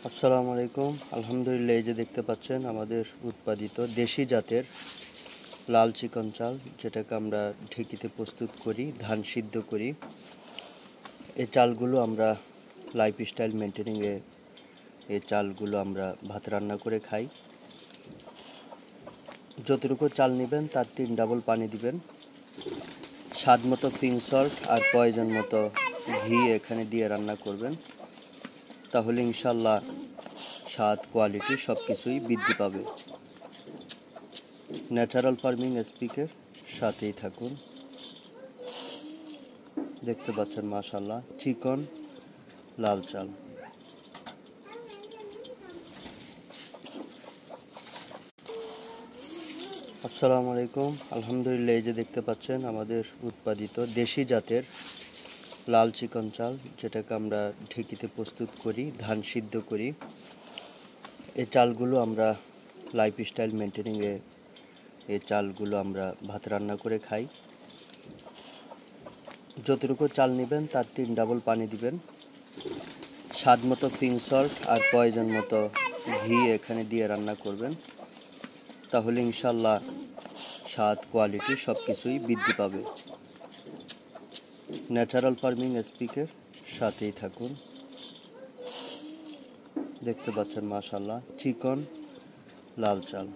আসসালামু আলাইকুম। আলহামদুলিল্লাহ, এই যে দেখতে পাচ্ছেন আমাদের উৎপাদিত দেশি জাতের লাল চিকন চাল, যেটাকে আমরা ঢেঁকিতে প্রস্তুত করি, ধান সিদ্ধ করি। এই চালগুলো আমরা লাইফস্টাইল মেনটেনিংয়ে এই চালগুলো আমরা ভাত রান্না করে খাই। যতটুকু চাল নেবেন তার 3 ডাবল পানি দিবেন, স্বাদ মতো পিঙ্ক সল্ট আর প্রয়োজন মতো ঘি এখানে দিয়ে রান্না করবেন। তাহলে ইনশাল্লাহ স্বাদ, কোয়ালিটি সব কিছুই বৃদ্ধি পাবে। ন্যাচারাল ফার্মিং এসপিকের সাথেই থাকুন। দেখতে পাচ্ছেন মাশাআল্লাহ চিকন লাল চাল। আসসালামু আলাইকুম। আলহামদুলিল্লাহ, এই যে দেখতে পাচ্ছেন আমাদের উৎপাদিত দেশি জাতের লাল চিকন চাল, যেটাকে আমরা ঢেঁকিতে প্রস্তুত করি, ধান সিদ্ধ করি। এই চালগুলো আমরা লাইফস্টাইল মেনটেনিংয়ে এই চালগুলো আমরা ভাত রান্না করে খাই। যতটুকু চাল নেবেন তার 3 ডাবল পানি দিবেন, স্বাদ মতো পিঙ্ক সল্ট আর প্রয়োজন মতো ঘি এখানে দিয়ে রান্না করবেন। তাহলে ইনশাল্লাহ স্বাদ, কোয়ালিটি সব কিছুই বৃদ্ধি পাবে। ন্যাচারাল ফার্মিং এসপিকের সাথেই থাকুন। দেখতে পাচ্ছেন মাশাআল্লাহ চিকন লাল চাল।